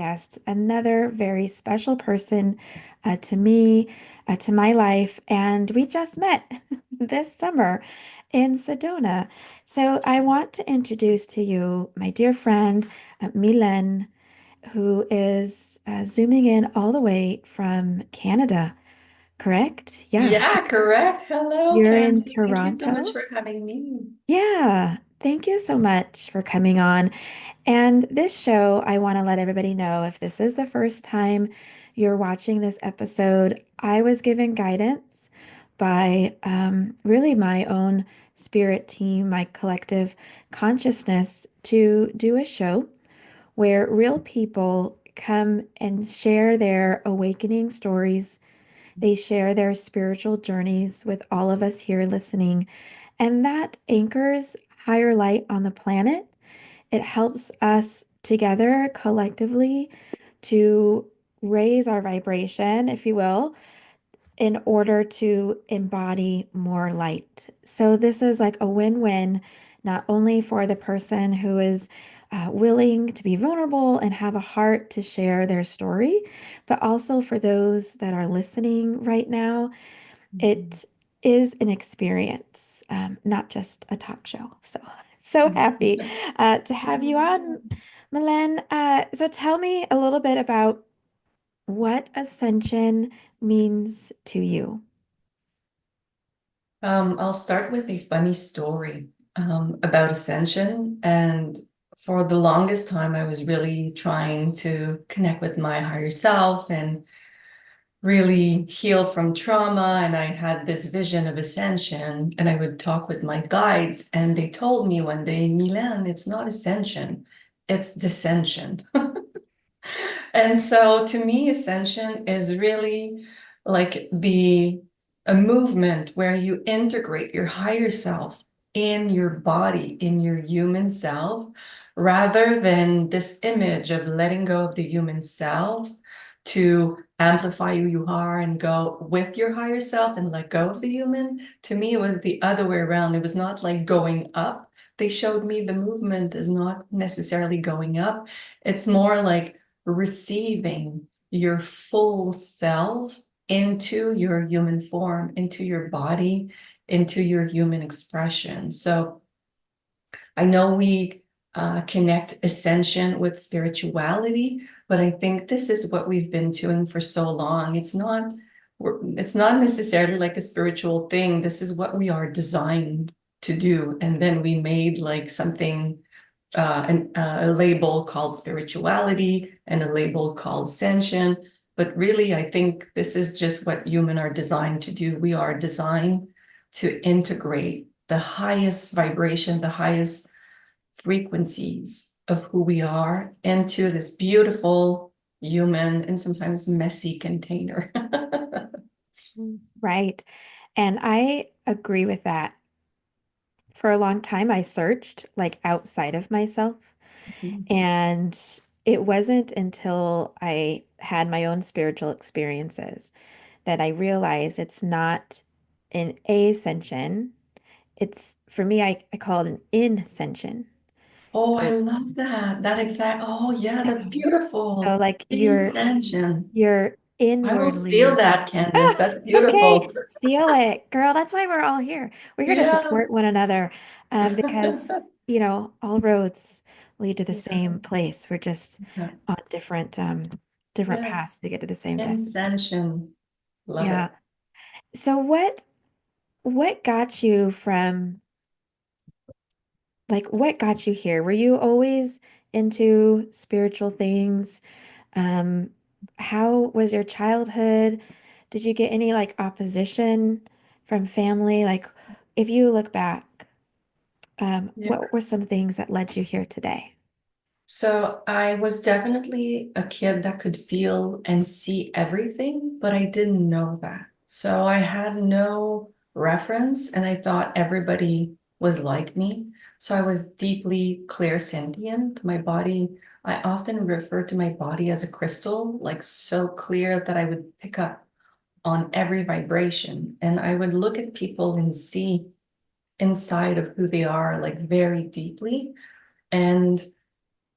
guest, another very special person to me, to my life, and we just met this summer in Sedona. So I want to introduce to you my dear friend, Mylene, who is zooming in all the way from Canada, correct? Yeah, Yeah, correct. Hello, you're in Candy. Thank you so much Toronto. for having me. Yeah, thank you so much for coming on. And this show, I want to let everybody know if this is the first time you're watching this episode, I was given guidance by really my own spirit team, my collective consciousness, to do a show where real people come and share their awakening stories. They share their spiritual journeys with all of us here listening. And that anchors higher light on the planet. It helps us together collectively to raise our vibration, if you will, in order to embody more light. So, this is like a win-win, not only for the person who is willing to be vulnerable and have a heart to share their story, but also for those that are listening right now. Mhm. It is an experience, not just a talk show. So, so happy to have you on, Milen. So tell me a little bit about what ascension means to you. I'll start with a funny story about Ascension. And for the longest time, I was really trying to connect with my higher self and really heal from trauma. And I had this vision of Ascension, and I would talk with my guides, and they told me one day, Milan, it's not Ascension, it's Descension. And so to me, Ascension is really like the a movement where you integrate your higher self in your body, in your human self, rather than this image of letting go of the human self to amplify who you are and go with your higher self and let go of the human. To me, it was the other way around. It was not like going up. They showed me the movement is not necessarily going up. It's more like receiving your full self into your human form, into your body, into your human expression. So I know we connect ascension with spirituality, but I think this is what we've been doing for so long. It's not necessarily like a spiritual thing. This is what we are designed to do. And then we made like something a label called spirituality and a label called ascension. But really, I think this is just what humans are designed to do. We are designed to integrate the highest vibration, the highest frequencies of who we are into this beautiful human and sometimes messy container. Right. And I agree with that. For a long time, I searched like outside of myself. And it wasn't until I had my own spiritual experiences that I realized it's not an ascension. It's for me, I call it an inscension. Oh, I So love that. That exact. Oh, yeah, yeah. that's So beautiful. like Ascension. you're I will steal inwardly. that, Candice. Ah, That's it's okay. beautiful. Steal it, girl. That's why we're all here. We're here to Yeah. support one another, because all roads lead to the Yeah. same place. We're just Yeah. on different Yeah. paths to get to the same destination. Ascension. Love Yeah. it. So what got you from like what got you here? Were you always into spiritual things? Um, how was your childhood? Did you get any like opposition from family? Like, if you look back, Yeah. what were some things that led you here today? So I was definitely a kid that could feel and see everything, but I didn't know that. So I had no reference, and I thought everybody was like me. So I was deeply clairsentient. My body, I often refer to my body as a crystal, like so clear that I would pick up on every vibration. And I would look at people and see inside of who they are, like very deeply. And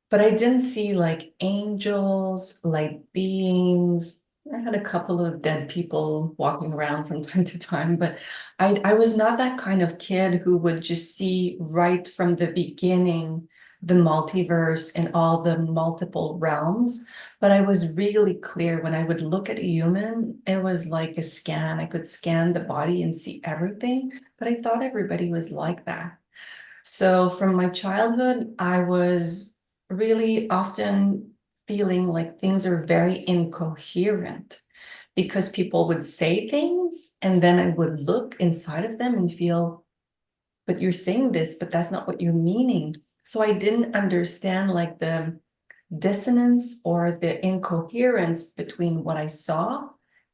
but I didn't see like angels, light beings. I had a couple of dead people walking around from time to time, but I was not that kind of kid who would just see right from the beginning the multiverse and all the multiple realms. But I was really clear when I would look at a human, it was like a scan. I could scan the body and see everything, but I thought everybody was like that. So from my childhood, I was really often feeling like things are very incoherent because people would say things and then I would look inside of them and feel, but you're saying this, but that's not what you're meaning. So I didn't understand like the dissonance or the incoherence between what I saw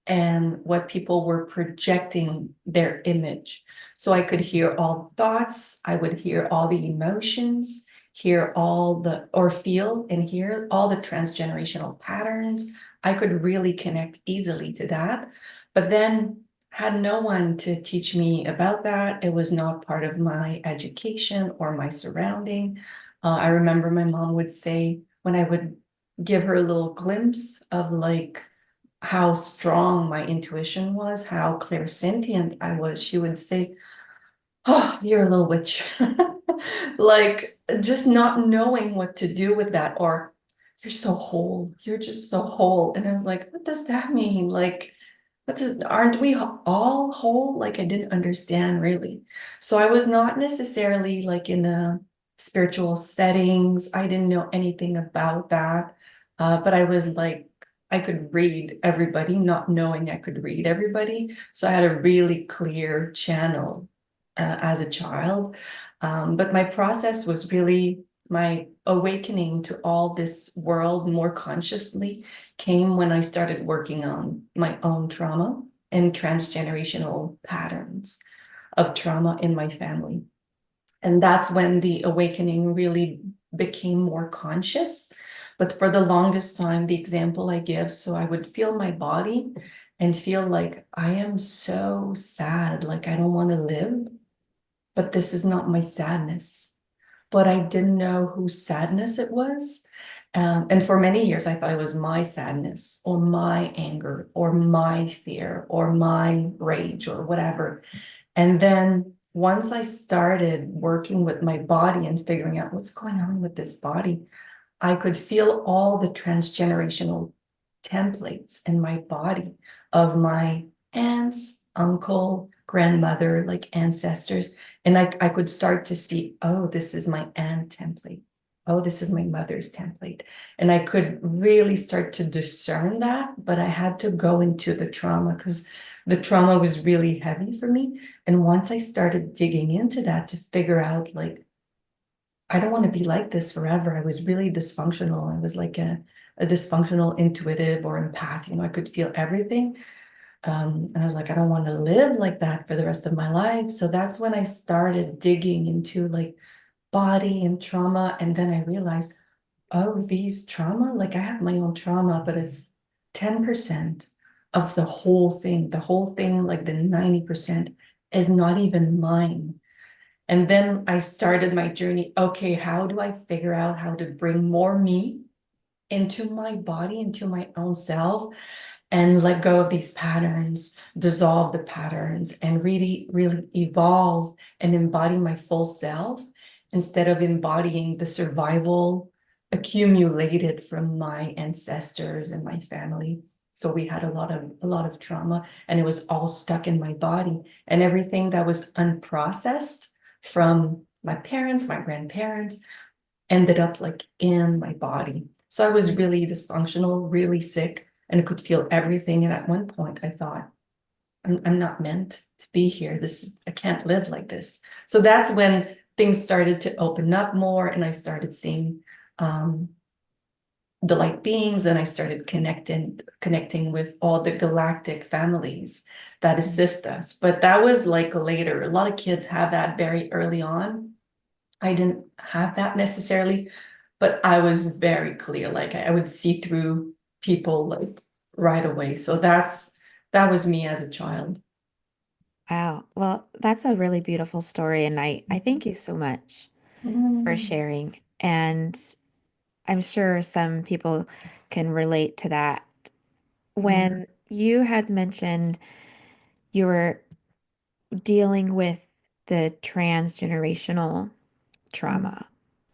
and what people were projecting their image. So I could hear all thoughts, I would hear all the emotions, hear all the, or feel and hear all the transgenerational patterns. I could really connect easily to that. But then had no one to teach me about that. It was not part of my education or my surrounding. I remember my mom would say, when I would give her a little glimpse of like how strong my intuition was, how clairsentient I was, she would say, "Oh, you're a little witch." Like just not knowing what to do with that, or you're so whole, you're just so whole. And I was like, what does that mean? Like, aren't we all whole? Like, I didn't understand really. So I was not necessarily like in the spiritual settings. I didn't know anything about that. But I was like, I could read everybody, not knowing I could read everybody. So I had a really clear channel as a child. But my process was really my awakening to all this world more consciously came when I started working on my own trauma and transgenerational patterns of trauma in my family. And that's when the awakening really became more conscious. But for the longest time, the example I give, so I would feel my body and feel like I am so sad, like I don't want to live, but this is not my sadness. But I didn't know whose sadness it was. And for many years, I thought it was my sadness or my anger or my fear or my rage or whatever. And then once I started working with my body and figuring out what's going on with this body, I could feel all the transgenerational templates in my body of my aunts, uncle, grandmother, like ancestors. And I could start to see, oh, this is my aunt template. Oh, this is my mother's template. And I could really start to discern that, but I had to go into the trauma because the trauma was really heavy for me. And once I started digging into that to figure out, like, I don't want to be like this forever. I was really dysfunctional. I was like a dysfunctional intuitive or empath. I could feel everything. And I was like, I don't want to live like that for the rest of my life. So that's when I started digging into like body and trauma. And then I realized, oh, these trauma, like I have my own trauma, but it's 10% of the whole thing. The whole thing, like the 90%, is not even mine. And then I started my journey. Okay, how do I figure out how to bring more me into my body, into my own self, and let go of these patterns, dissolve the patterns, and really, really evolve and embody my full self instead of embodying the survival accumulated from my ancestors and my family. So we had a lot of trauma, and it was all stuck in my body, and everything that was unprocessed from my parents, my grandparents, ended up like in my body. So I was really dysfunctional, really sick, and I could feel everything. And at one point, I thought, I'm not meant to be here. I can't live like this. So that's when things started to open up more, and I started seeing um, the light beings, and I started connecting with all the galactic families that assist us. But that was like later. A lot of kids have that very early on. I didn't have that necessarily, but I was very clear. Like I would see through people like right away. So that was me as a child. Wow. Well, that's a really beautiful story, and I thank you so much for Mm. sharing. And I'm sure some people can relate to that. Yeah. When you had mentioned you were dealing with the transgenerational Mm, trauma,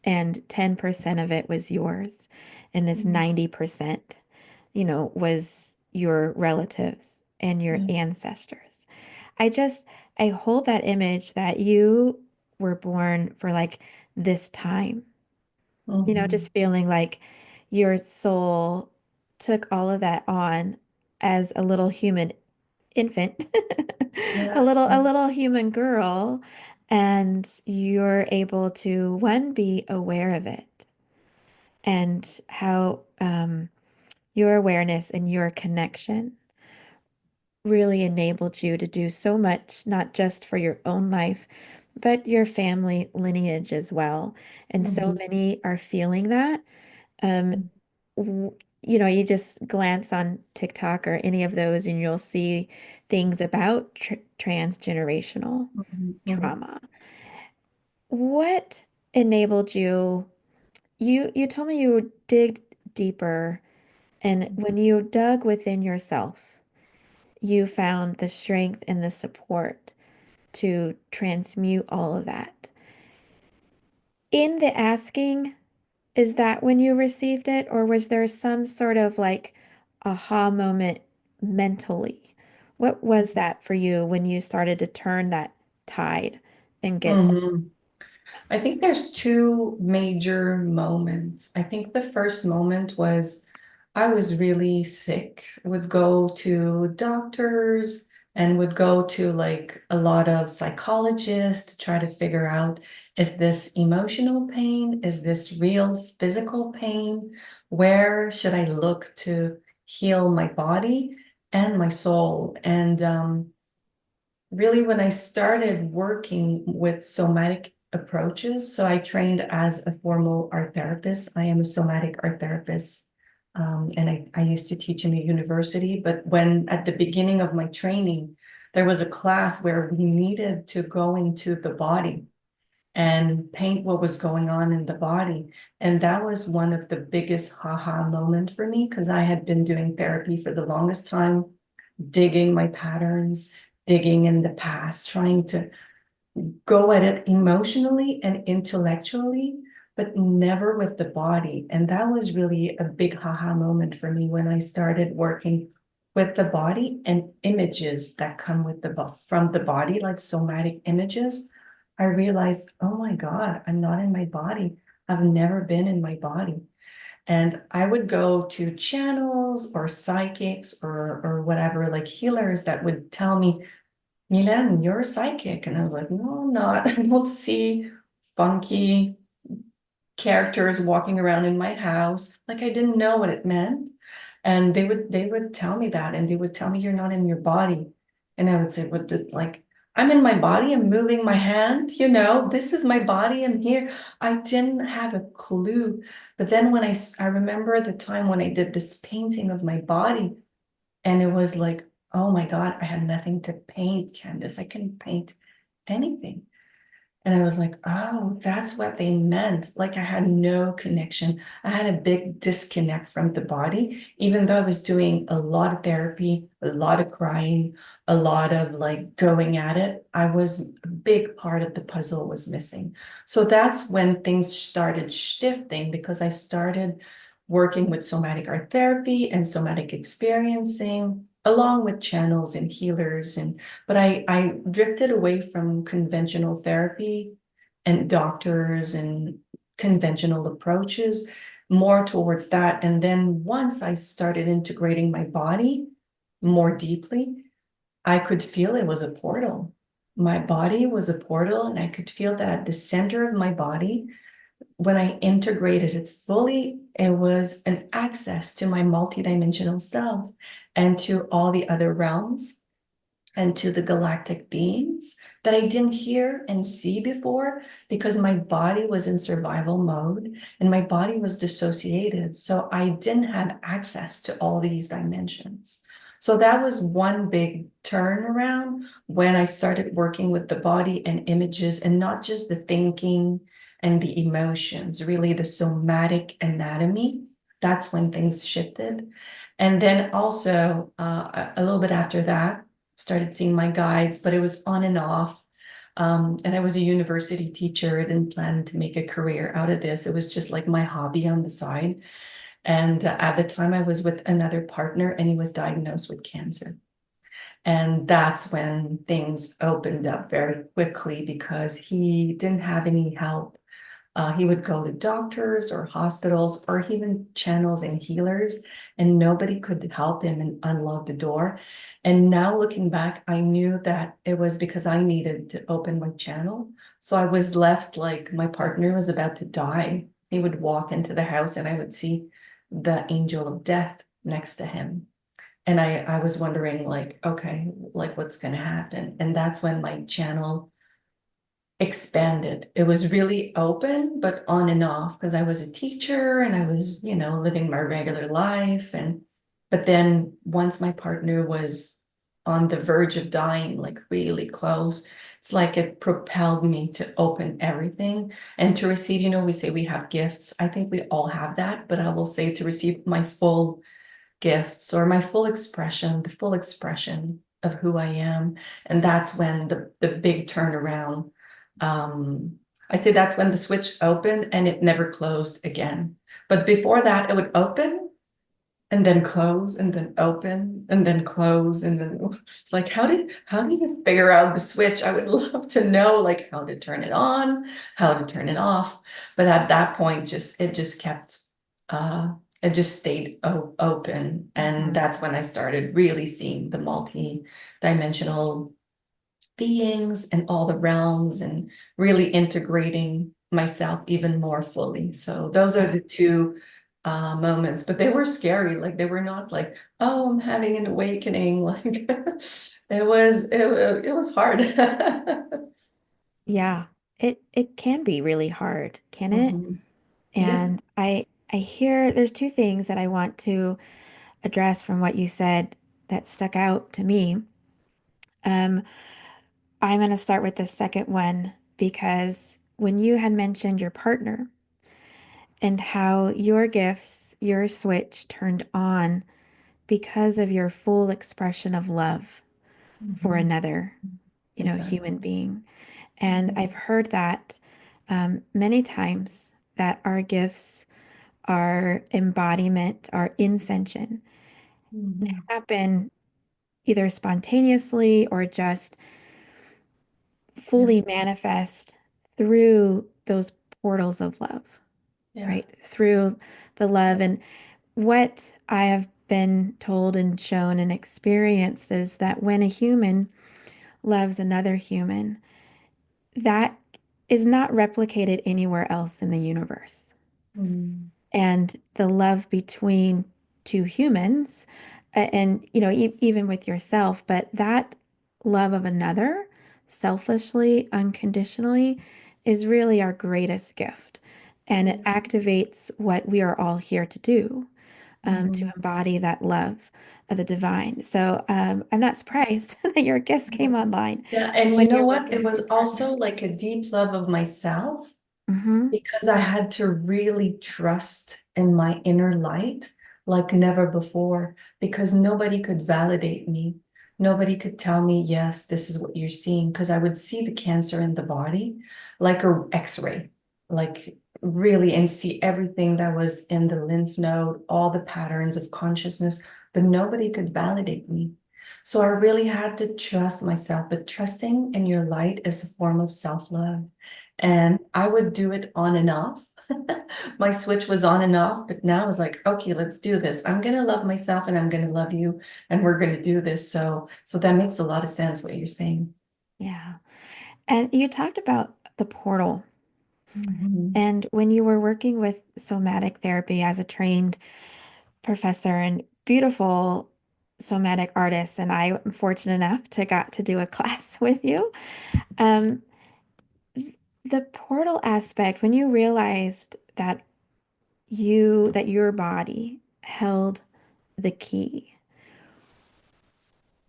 and 10% of it was yours, and this mm, 90%, was your relatives and your yeah. ancestors. I just, I hold that image that you were born for like this time, Mhm. just feeling like your soul took all of that on as a little human infant, a Yeah. little human girl, and you're able to one be aware of it and how your awareness and your connection really enabled you to do so much, not just for your own life, but your family lineage as well. And so Mhm. many are feeling that. Um, you just glance on TikTok or any of those, and you'll see things about transgenerational Mhm. Mhm. trauma. What enabled you? You told me you digged deeper, and when you dug within yourself, you found the strength and the support to transmute all of that. In the asking, is that when you received it, or was there some sort of like aha moment mentally? What was that for you when you started to turn that tide and get? Mhm. I think there's two major moments. I think the first moment was I was really sick, would go to doctors and would go to like a lot of psychologists to try to figure out, is this emotional pain? Is this real physical pain? Where should I look to heal my body and my soul? And really, when I started working with somatic approaches, so I trained as a formal art therapist. I am a somatic art therapist. And I used to teach in a university, but when at the beginning of my training, there was a class where we needed to go into the body and paint what was going on in the body. And that was one of the biggest haha moment for me because I had been doing therapy for the longest time, digging my patterns, digging in the past, trying to go at it emotionally and intellectually, but never with the body. And that was really a big haha moment for me when I started working with the body and images that come with from the body, like somatic images. I realized, oh my God, I'm not in my body. I've never been in my body. And I would go to channels or psychics or whatever, like healers that would tell me, Mylene, you're a psychic. And I was like, no, I'm not. I don't see funky characters walking around in my house. Like I didn't know what it meant. And they would tell me that and they would tell me you're not in your body. And I would say, what did like I'm in my body, I'm moving my hand, this is my body, I'm here. I didn't have a clue. But then when I remember the time when I did this painting of my body, and it was like, oh my God, I had nothing to paint, Candice. I couldn't paint anything. And I was like, oh, that's what they meant. Like I had no connection. I had a big disconnect from the body, even though I was doing a lot of therapy, a lot of crying, a lot of like going at it. A big part of the puzzle was missing. So that's when things started shifting because I started working with somatic art therapy and somatic experiencing, along with channels and healers and but I drifted away from conventional therapy and doctors and conventional approaches more towards that. And then once I started integrating my body more deeply, I could feel it was a portal. My body was a portal, and I could feel that at the center of my body, when I integrated it fully, it was an access to my multidimensional self and to all the other realms and to the galactic beings that I didn't hear and see before because my body was in survival mode and my body was dissociated. So I didn't have access to all these dimensions. So that was one big turnaround when I started working with the body and images and not just the thinking and the emotions, really the somatic anatomy. That's when things shifted. And then also a little bit after that, started seeing my guides, but it was on and off. And I was a university teacher. I didn't plan to make a career out of this. It was just like my hobby on the side. And at the time, I was with another partner, and he was diagnosed with cancer. And that's when things opened up very quickly because he didn't have any help. He would go to doctors or hospitals or even channels and healers, and nobody could help him and unlock the door. And now looking back, I knew that it was because I needed to open my channel. So I was left like my partner was about to die. He would walk into the house and I would see the angel of death next to him. And I was wondering, like, okay, like what's going to happen? And that's when my channel expanded. It was really open, but on and off because I was a teacher and I was, living my regular life. But then once my partner was on the verge of dying, like really close, it's like it propelled me to open everything and to receive, we say we have gifts. I think we all have that, but I will say to receive my full gifts or my full expression, the full expression of who I am. And that's when the big turnaround. Um, I say that's when the switch opened and it never closed again. But before that, it would open and then close and then open and then close and then it's like how do you figure out the switch? I would love to know like how to turn it on, how to turn it off. But at that point, it just kept uh it just stayed open. And Mhm. that's when I started really seeing the multi-dimensional beings and all the realms and really integrating myself even more fully. So those are Yeah. the two moments, but they were scary. Like they were not like, oh, I'm having an awakening. Like it was hard. Yeah. It can be really hard, can it? Mhm. Yeah. And I hear there's two things that I want to address from what you said that stuck out to me. Um, I'm going to start with the second one because when you had mentioned your partner and how your gifts, your switch turned on because of your full expression of love for Mhm. another, Exactly. human being. And I've Mhm. heard that many times that our gifts, our embodiment, our ascension Mhm. happen either spontaneously or just Yeah. fully manifest through those portals of love, Yeah. right? Through the love. And what I have been told and shown and experienced is that when a human loves another human, that is not replicated anywhere else in the universe. Mhm. And the love between two humans, and even with yourself, but that love of another, selfishly, unconditionally, is really our greatest gift. And it Yeah. activates what we are all here to do, to Mhm. embody that love of the divine. So I'm not surprised that your gifts came online Yeah, and you when know you're what? working It with was your partner. also like a deep love of myself Hmm. because I had to really trust in my inner light like never before because nobody could validate me. Nobody could tell me, yes, this is what you're seeing because I would see the cancer in the body like a X-ray, like really, and see everything that was in the lymph node, all the patterns of consciousness, but nobody could validate me. So I really had to trust myself, but trusting in your light is a form of self-love. And I would do it on and off. My switch was on and off, but now it's like, okay, let's do this. I'm gonna love myself and I'm gonna love you, and we're gonna do this. So that makes a lot of sense what you're saying. Yeah. And you talked about the portal. Mhm. And when you were working with somatic therapy as a trained professor and beautiful somatic artist, and I am fortunate enough to got to do a class with you, um, the portal aspect, when you realized that your body held the key,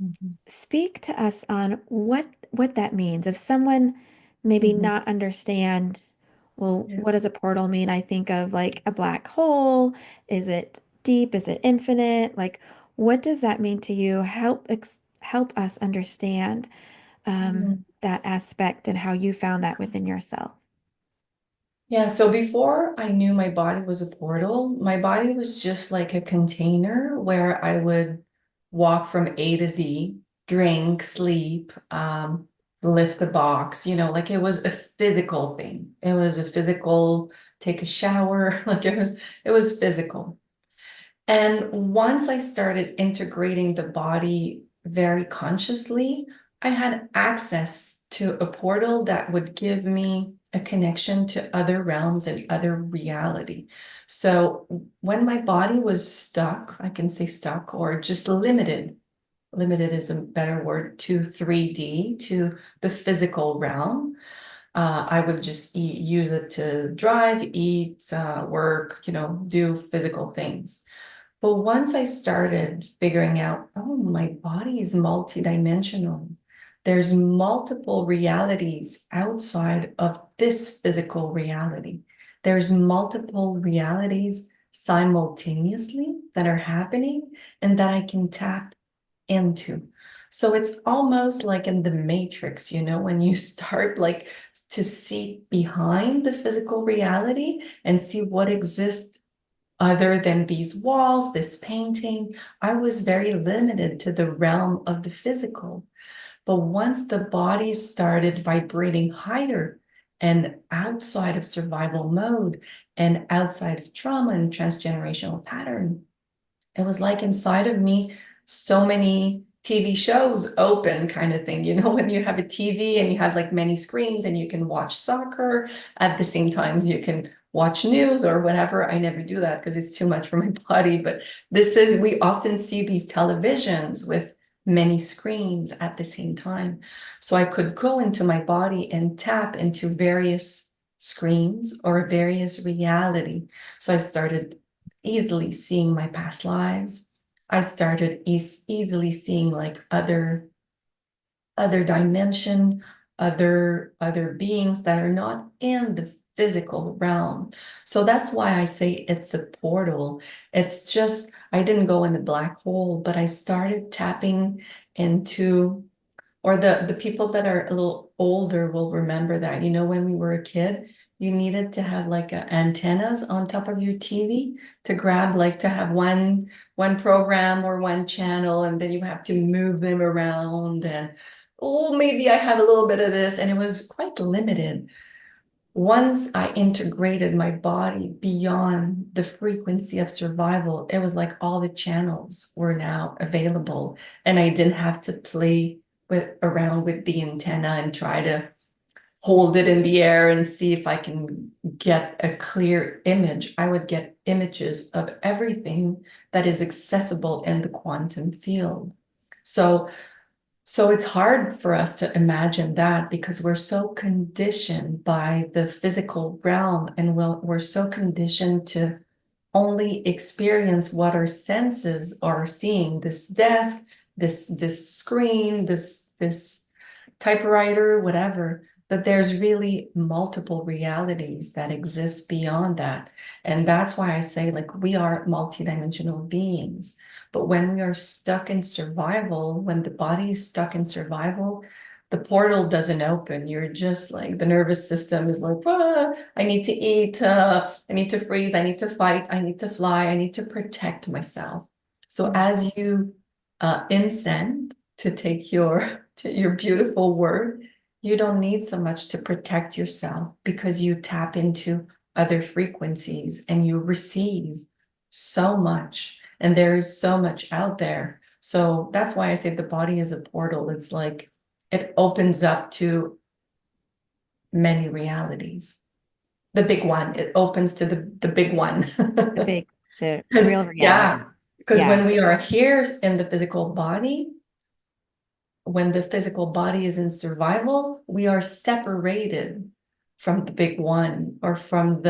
Mhm. speak to us on what that means. If someone maybe Mhm. not understand well, Yeah. what does a portal mean? I think of like a black hole. Is it deep? Is it infinite? Like, what does that mean to you? Help us understand that aspect and how you found that within yourself. Yeah, so before I knew my body was a portal, my body was just like a container where I would walk from A to Z, drink, sleep, lift the box, like it was a physical thing. It was a physical, take a shower, like it was physical. And once I started integrating the body very consciously, I had access to a portal that would give me a connection to other realms and other reality. So when my body was stuck, I can say stuck or just limited is a better word, to 3D, to the physical realm. I would just use it to drive, eat, work, do physical things. But once I started figuring out, oh, my body is multidimensional. There's multiple realities outside of this physical reality. There's multiple realities simultaneously that are happening and that I can tap into. So it's almost like in the Matrix, when you start like to see behind the physical reality and see what exists other than these walls, this painting. I was very limited to the realm of the physical. But once the body started vibrating higher and outside of survival mode and outside of trauma and transgenerational pattern, it was like inside of me, so many TV shows open kind of thing. When you have a TV and you have like many screens and you can watch soccer at the same time, you can watch news or whatever. I never do that because it's too much for my body. But we often see these televisions with many screens at the same time. So I could go into my body and tap into various screens or various reality. So I started easily seeing my past lives. I started easily seeing like other dimension, other beings that are not in the physical realm. So that's why I say it's a portal. It's just I didn't go in the black hole, but I started tapping into, or the people that are a little older will remember that, when we were a kid, you needed to have like antennas on top of your TV to grab, like to have one program or one channel, and then you have to move them around and, oh, maybe I have a little bit of this, and it was quite limited. Once I integrated my body beyond the frequency of survival, it was like all the channels were now available, and I didn't have to play around with the antenna and try to hold it in the air and see if I can get a clear image. I would get images of everything that is accessible in the quantum field. So so it's hard for us to imagine that because we're so conditioned by the physical realm, and we're so conditioned to only experience what our senses are seeing. This desk, this screen, this typewriter, whatever. But there's really multiple realities that exist beyond that. And that's why I say, like, we are multidimensional beings. But when we are stuck in survival, when the body is stuck in survival, the portal doesn't open. You're just like, the nervous system is like, ah, I need to eat, I need to freeze, I need to fight, I need to fly, I need to protect myself. So as you incend, to take your beautiful word, you don't need so much to protect yourself because you tap into other frequencies and you receive so much, and there is so much out there. So that's why I say the body is a portal. It's like it opens up to many realities. The big one, it opens to the big one. The Because, real reality. yeah, because Yeah. when we are here in the physical body, when the physical body is in survival, we are separated from the big one, or from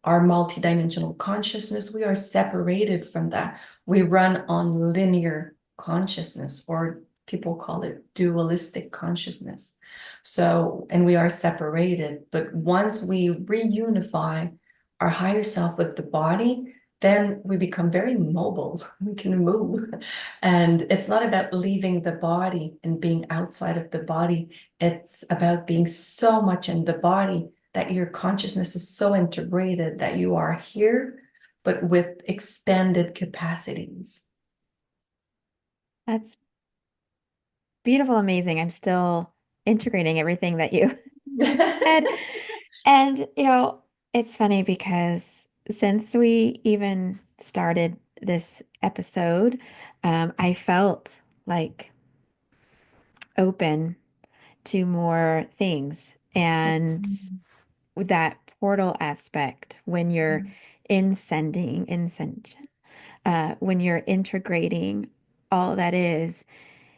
our multidimensional consciousness. We are separated from that. We run on linear consciousness or people call it dualistic consciousness. So, and we are separated, but once we reunify our higher self with the body, then we become very mobile. We can move. And it's not about leaving the body and being outside of the body. It's about being so much in the body that your consciousness is so integrated that you are here, but with expanded capacities. That's beautiful, amazing. I'm still integrating everything that you said. And, it's funny because since we even started this episode, I felt like open to more things. And with that portal aspect, when you're ascension, when you're integrating all that is,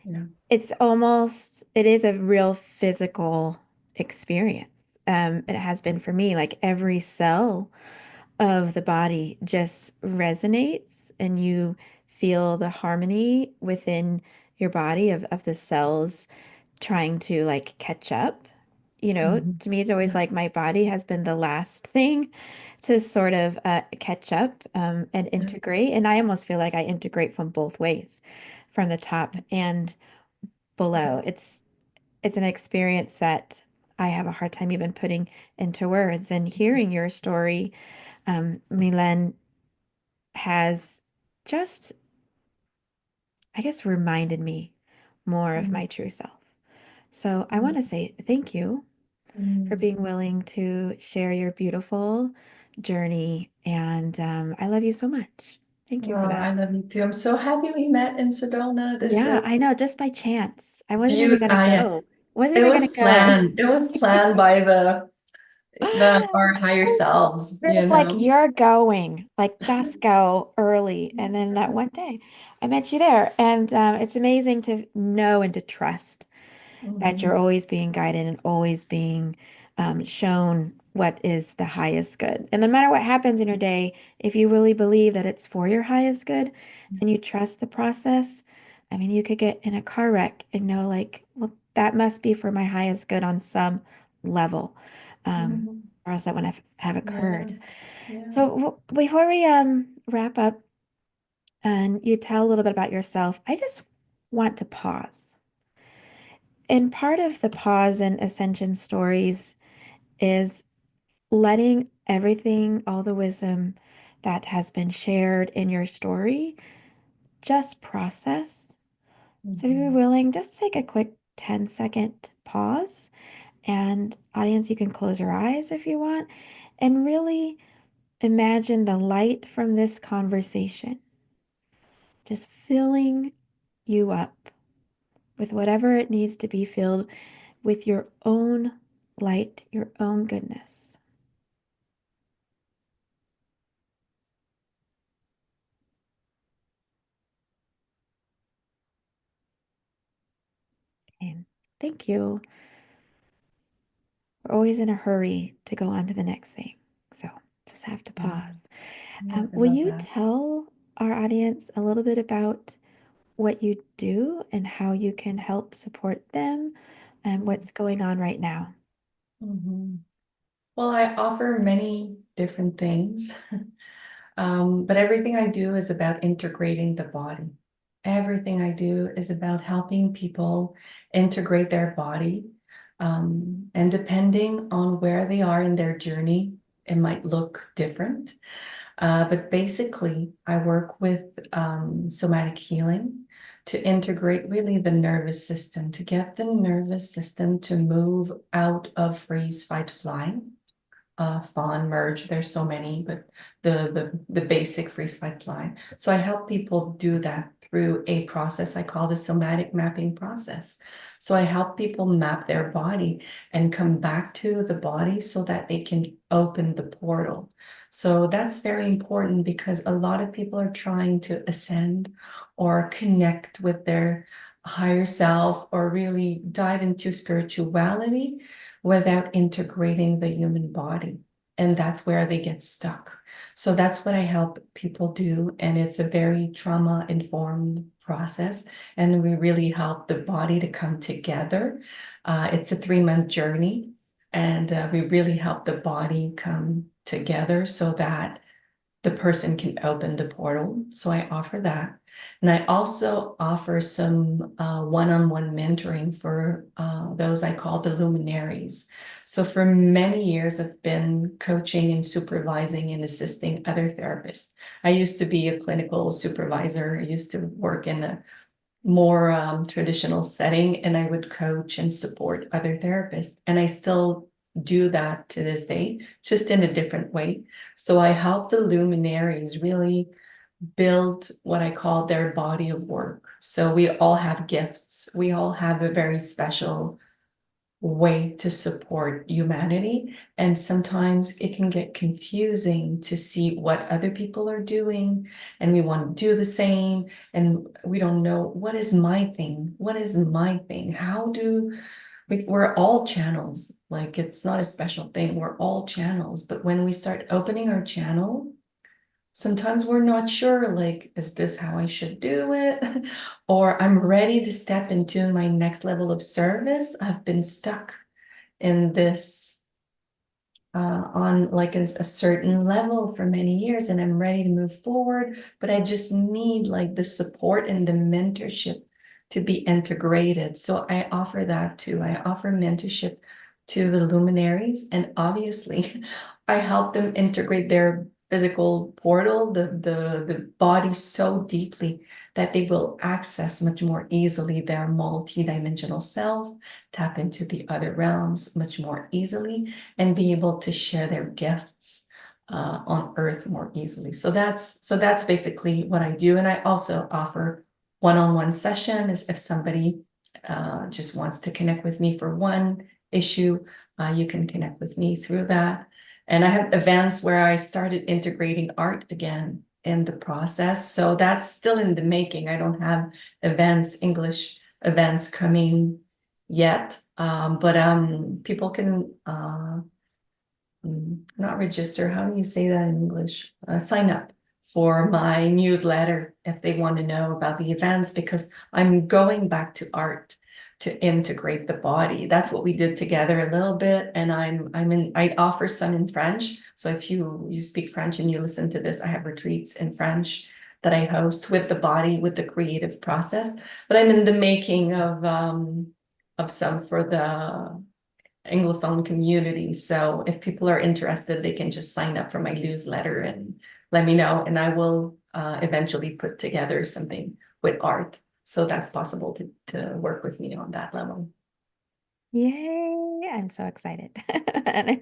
Yeah. it is a real physical experience. It has been for me, like every cell of the body just resonates and you feel the harmony within your body of the cells trying to like catch up. Mhm. To me, it's always Yeah. like my body has been the last thing to sort of catch up and Yeah. integrate. And I almost feel like I integrate from both ways, from the top and below. It's an experience that I have a hard time even putting into words. And hearing your story, Mylene, has just, I guess, reminded me more of Mhm. my true self. So I want to say thank you for Mhm. being willing to share your beautiful journey. And I love you so much. Thank you for Oh, I that. love you too. I'm so happy we met in Sedona. This Yeah, is I know, just by chance. I wasn't even beautiful. gonna Yeah. go. Wasn't It even gonna was go. planned. It was planned by the our higher selves, you It's like know. you're going, like just go early. And then that one day I met you there. And it's amazing to know and to trust that you're Mhm. always being guided and always being shown what is the highest good. And no matter what happens in your day, if you really believe that it's for your highest good and you trust the process, I mean, you could get in a car wreck and know, like, well, that must be for my highest good on some level, Mhm. or else that wouldn't have Yeah. occurred. Yeah. So before we wrap up and you tell a little bit about yourself, I just want to pause. And part of the pause in Ascension stories is letting everything, all the wisdom that has been shared in your story, just process. So if you're Mhm. willing, just take a quick 10-second pause. And audience, you can close your eyes if you want and really imagine the light from this conversation just filling you up with whatever it needs to be filled with your own light, your own goodness. And thank you. We're always in a hurry to go on to the next thing. So just have to Yeah. pause. Yeah, I Will love you that. tell our audience a little bit about what you do and how you can help support them and what's going on right now? Mhm. Well, I offer many different things, but everything I do is about integrating the body. Everything I do is about helping people integrate their body. And depending on where they are in their journey, it might look different. But basically, I work with somatic healing to integrate really the nervous system, to get the nervous system to move out of freeze, fight, flight, fawn, merge. There's so many, but the basic freeze, fight, flight. So I help people do that through a process I call the somatic mapping process. So I help people map their body and come back to the body so that they can open the portal. So that's very important because a lot of people are trying to ascend or connect with their higher self or really dive into spirituality without integrating the human body. And that's where they get stuck. So that's what I help people do. And it's a very trauma-informed process. And we really help the body to come together. It's a 3-month journey. And we really help the body come together so that the person can open the portal. So I offer that. And I also offer some one-on-one mentoring for those I call the luminaries. So for many years, I've been coaching and supervising and assisting other therapists. I used to be a clinical supervisor. I used to work in a more traditional setting, and I would coach and support other therapists. And I still do that to this day, just in a different way. So I help the luminaries really build what I call their body of work. So we all have gifts. We all have a very special way to support humanity. And sometimes it can get confusing to see what other people are doing, and we want to do the same. And we don't know what is my thing? What is my thing? How do we're all channels. Like it's not a special thing. We're all channels. But when we start opening our channel, sometimes we're not sure, like, is this how I should do it? Or I'm ready to step into my next level of service. I've been stuck in this on like a certain level for many years, and I'm ready to move forward, but I just need like the support and the mentorship to be integrated. So I offer that too. I offer mentorship to the luminaries, and obviously I help them integrate their physical portal, the body so deeply that they will access much more easily their multi-dimensional self, tap into the other realms much more easily, and be able to share their gifts on earth more easily. So that's basically what I do. And I also offer one-on-one sessions. If somebody just wants to connect with me for one issue, you can connect with me through that. And I have events where I started integrating art again in the process. So that's still in the making. I don't have English events coming yet. But people can not register. How do you say that in English? Sign up for my newsletter if they want to know about the events, because I'm going back to art to integrate the body. That's what we did together a little bit, and I offer some in French. So if you speak French and you listen to this, I have retreats in French that I host with the body, with the creative process. But I'm in the making of some for the Anglophone community. So if people are interested, they can just sign up for my newsletter and let me know, and I will eventually put together something with art. So that's possible to work with me on that level. Yay, I'm so excited. I'm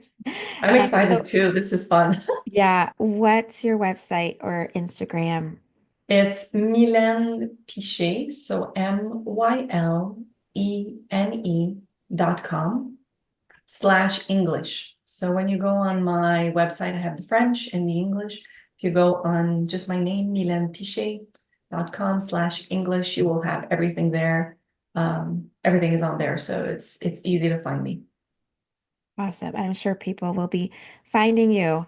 excited So too. This is fun. yeah, what's your website or Instagram? It's Mylene Pichet, so MYLENE.com/English. So when you go on my website, I have the French and the English. If you go on just my name, MylenePichet.com/English, you will have everything there. Everything is on there, so it's easy to find me. Awesome. I'm sure people will be finding you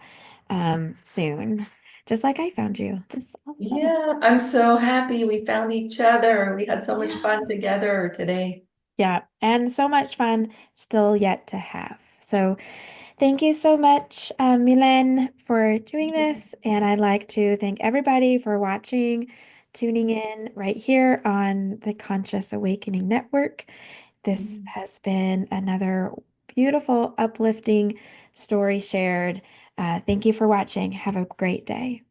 soon, just like I found you, just all of a sudden. Yeah, I'm so happy we found each other. We had so much Yeah. fun together today. Yeah, and so much fun still yet to have. So thank you so much, Milen, for doing this. And I'd like to thank everybody for watching, tuning in right here on the Conscious Awakening Network. This has been another beautiful, uplifting story shared. Thank you for watching. Have a great day.